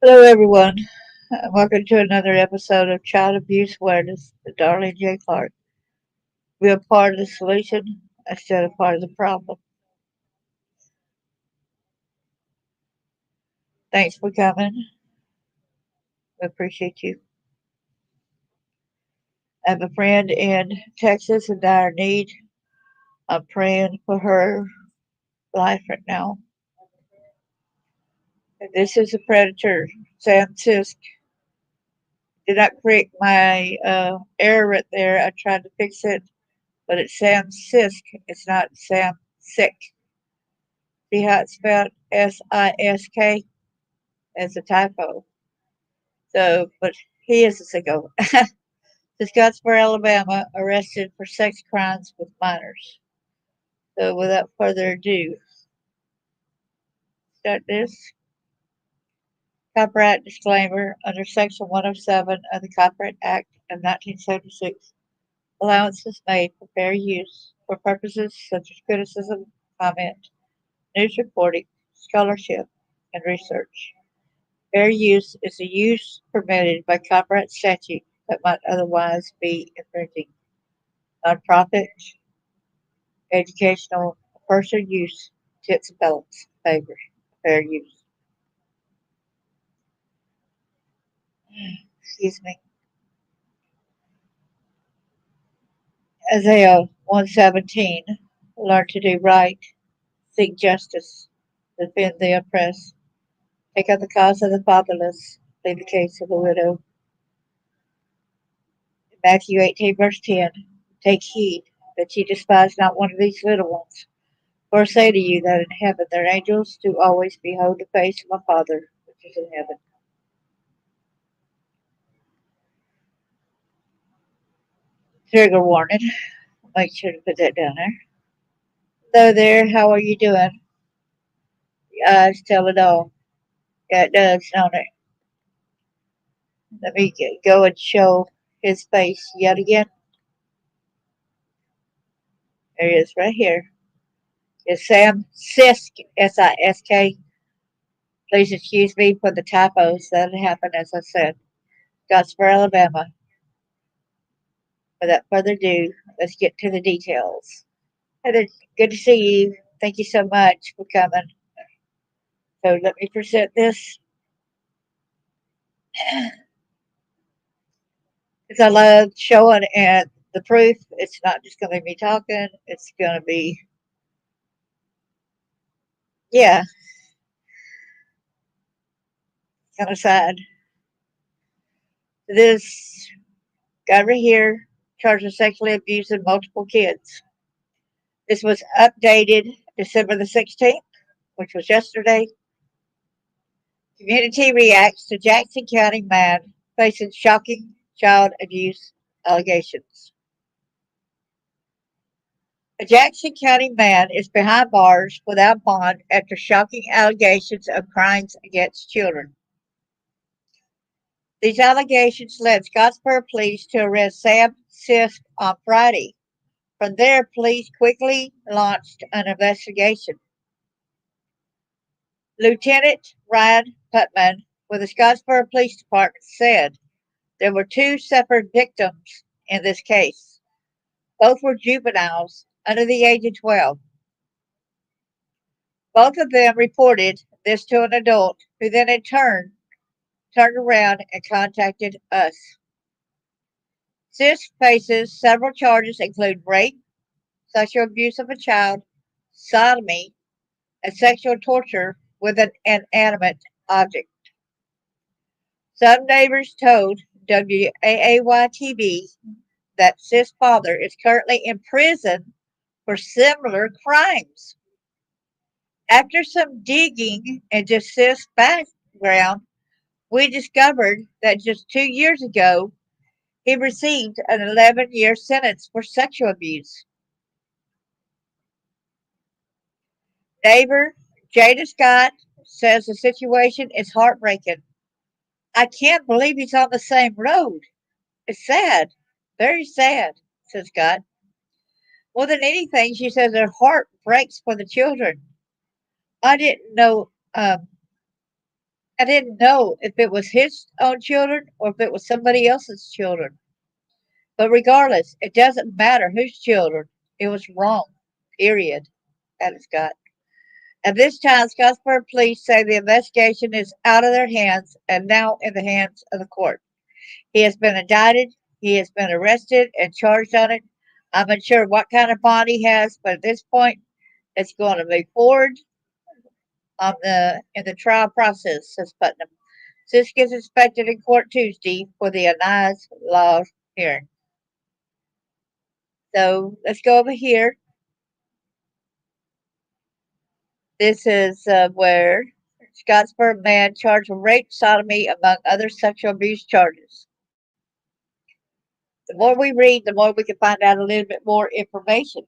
Hello, everyone. Welcome to another episode of Child Abuse Awareness with Darlene J. Clark. We are part of the solution instead of part of the problem. Thanks for coming. We appreciate you. I have a friend in Texas in dire need. I'm praying for her life right now. And this is a predator. Sam Sisk. Did not correct my error right there. I tried to fix it, but it's Sam Sisk. It's not Sam Sick. See how it's spelled? Sisk as a typo. So, but he is a sicko. To Scottsboro, Alabama, arrested for sex crimes with minors. So, without further ado, start this. Copyright disclaimer under Section 107 of the Copyright Act of 1976. Allowance is made for fair use for purposes such as criticism, comment, news reporting, scholarship, and research. Fair use is the use permitted by copyright statute that might otherwise be infringing. Nonprofit, educational, or personal use tips and balance favors fair use. Excuse me. Isaiah 117. Learn to do right, seek justice, defend the oppressed, take up the cause of the fatherless, plead the case of the widow. Matthew 18, verse 10. Take heed that ye despise not one of these little ones. For I say to you that in heaven their angels do always behold the face of my Father which is in heaven. Trigger warning. Make sure to put that down there. Hello there, how are you doing? The eyes tell it all. Yeah, it does, don't it? Let me go and show his face yet again. There he is right here. It's Sam Sisk, Sisk. Please excuse me for the typos that happened, as I said. Scottsboro, Alabama. Without further ado, let's get to the details. Heather, good to see you. Thank you so much for coming. So let me present this. Because I love showing and the proof. It's not just going to be me talking. It's going to be, yeah, kind of sad. This guy right here charged with sexually abusing multiple kids. This was updated December the 16th, which was yesterday. Community reacts to Jackson County man facing shocking child abuse allegations. A Jackson County man is behind bars without bond after shocking allegations of crimes against children. These allegations led Scottsboro police to arrest Sam Sisk on Friday. From there, police quickly launched an investigation. Lieutenant Ryan Putman with the Scottsboro Police Department said there were two separate victims in this case. Both were juveniles under the age of 12. Both of them reported this to an adult who then in turn turned around and contacted us. Sis faces several charges include rape, sexual abuse of a child, sodomy, and sexual torture with an inanimate object. Some neighbors told WAAY-TV that Sis' father is currently in prison for similar crimes. After some digging into Sis' background, we discovered that just 2 years ago he received an 11-year sentence for sexual abuse. Neighbor Jada Scott says the situation is heartbreaking. I can't believe he's on the same road. It's sad, very sad, says Scott. More than anything, she says her heart breaks for the children. I didn't know I didn't know if it was his own children or if it was somebody else's children. But regardless, it doesn't matter whose children. It was wrong. Period. Added Scott. At this time, Scottsboro police say the investigation is out of their hands and now in the hands of the court. He has been indicted, he has been arrested and charged on it. I'm unsure what kind of bond he has, but at this point, it's going to move forward on the in the trial process, says Putnam. Sisk is expected in court Tuesday for the Anais Law hearing. So let's go over here. This is where Scottsboro man charged with rape, sodomy, among other sexual abuse charges. The more we read, the more we can find out a little bit more information.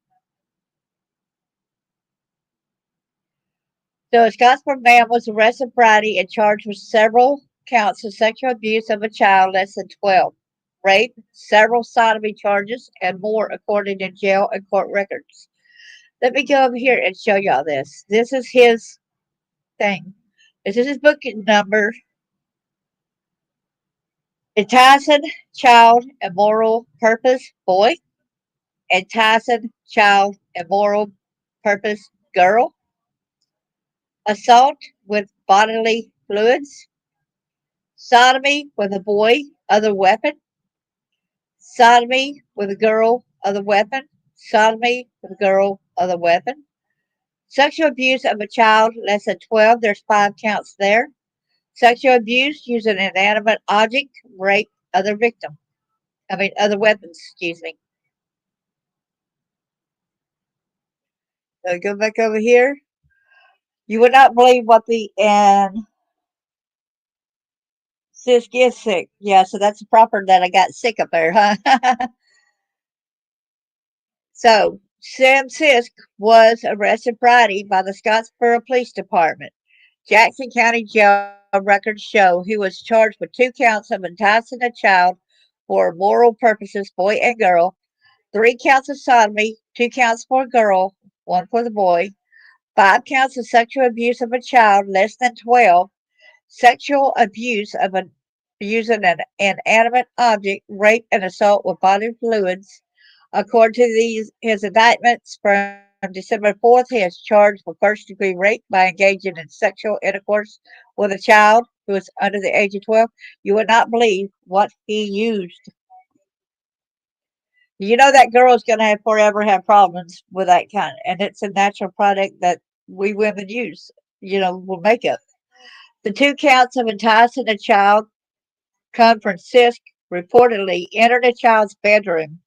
So, a Scottsboro man was arrested Friday and charged with several counts of sexual abuse of a child less than 12, rape, several sodomy charges, and more, according to jail and court records. Let me go over here and show y'all this. This is his thing. This is his book number. Enticing child and moral purpose boy. Enticing child and moral purpose girl. Assault with bodily fluids. Sodomy with a boy, other weapon. Sodomy with a girl, other weapon. Sodomy with a girl, other weapon. Sexual abuse of a child less than 12, there's 5 counts there. Sexual abuse using an inanimate object, rape, other victim. Other weapons, excuse me. So go back over here. You would not believe what the, and Sisk is sick. Yeah, so that's proper that I got sick up there, huh? So, Sam Sisk was arrested Friday by the Scottsboro Police Department. Jackson County Jail records show he was charged with 2 counts of enticing a child for moral purposes, boy and girl, 3 counts of sodomy, 2 counts for a girl, one for the boy, 5 counts of sexual abuse of a child less than 12, sexual abuse of an using an inanimate object, rape, and assault with bodily fluids. According to his indictments from December 4th, he is charged with first-degree rape by engaging in sexual intercourse with a child who is under the age of 12. You would not believe what he used. You know that girl is going to have forever have problems with that kind, and it's a natural product that we women use. With makeup. The 2 counts of enticing a child come from Sisk reportedly entered a child's bedroom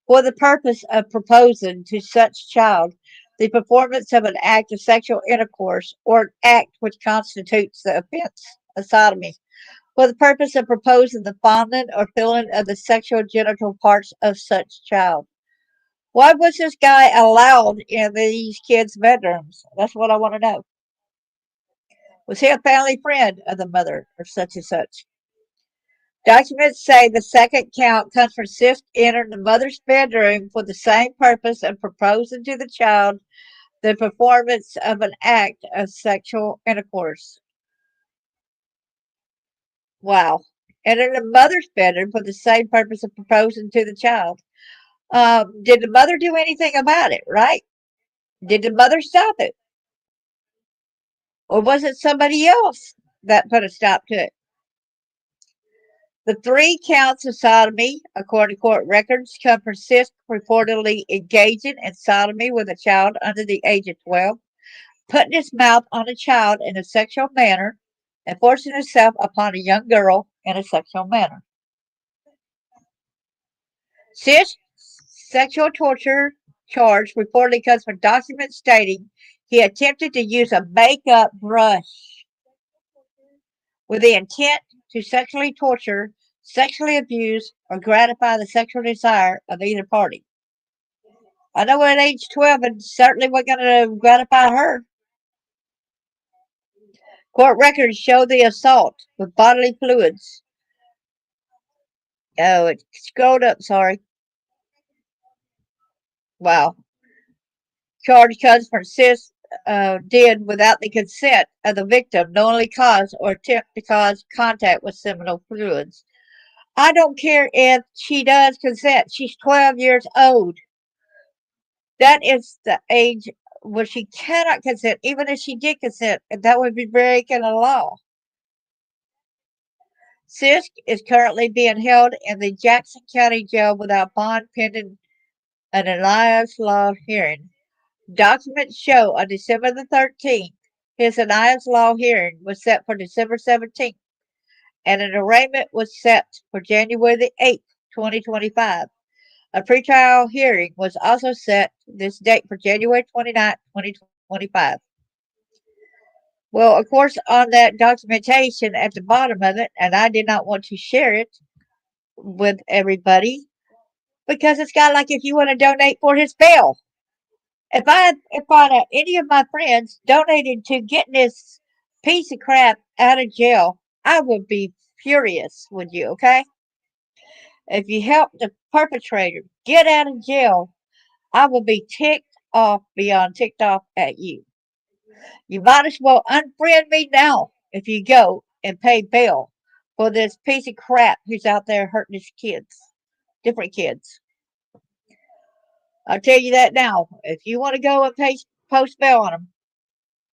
for the purpose of proposing to such child the performance of an act of sexual intercourse or an act which constitutes the offense of sodomy for the purpose of proposing the fondling or filling of the sexual genital parts of such child. Why was this guy allowed in these kids' bedrooms? That's what I want to know. Was he a family friend of the mother or such and such? Documents say the second count comes from Sisk entering the mother's bedroom for the same purpose of proposing to the child the performance of an act of sexual intercourse. Wow. Entering the mother's bedroom for the same purpose of proposing to the child. Did the mother do anything about it, right? Did the mother stop it? Or was it somebody else that put a stop to it? The 3 counts of sodomy, according to court records, come from Sisk reportedly engaging in sodomy with a child under the age of 12, putting his mouth on a child in a sexual manner, and forcing himself upon a young girl in a sexual manner. Sisk's sexual torture charge reportedly comes from documents stating he attempted to use a makeup brush with the intent to sexually torture, sexually abuse, or gratify the sexual desire of either party. I know at age 12, and certainly wasn't going to gratify her. Court records show the assault with bodily fluids. Oh, it scrolled up, sorry. Wow. Charge comes from Sisk did without the consent of the victim knowingly cause or attempt to cause contact with seminal fluids. I don't care if she does consent. She's 12 years old. That is the age where she cannot consent. Even if she did consent, that would be breaking a law. Sisk is currently being held in the Jackson County Jail without bond pending an Elias Law hearing. Documents show on December the 13th, his Elias Law hearing was set for December 17th, and an arraignment was set for January the 8th, 2025. A pretrial hearing was also set this date for January 29th, 2025. Well, of course, on that documentation at the bottom of it, and I did not want to share it with everybody because it's got like if you want to donate for his bail. If any of my friends donated to getting this piece of crap out of jail, I would be furious with you, okay? If you help the perpetrator get out of jail, I will be ticked off beyond ticked off at you. You might as well unfriend me now if you go and pay bail for this piece of crap who's out there hurting his kids, different kids. I'll tell you that now. If you want to go and post bail on him,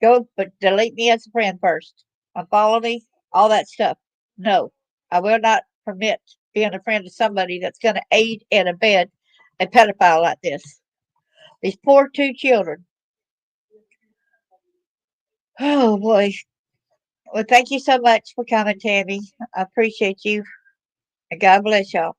go, but delete me as a friend first. Unfollow me, all that stuff. No, I will not permit being a friend of somebody that's going to aid and abet a pedophile like this. These poor two children. Oh boy. Well, thank you so much for coming, Tammy. I appreciate you. And God bless y'all.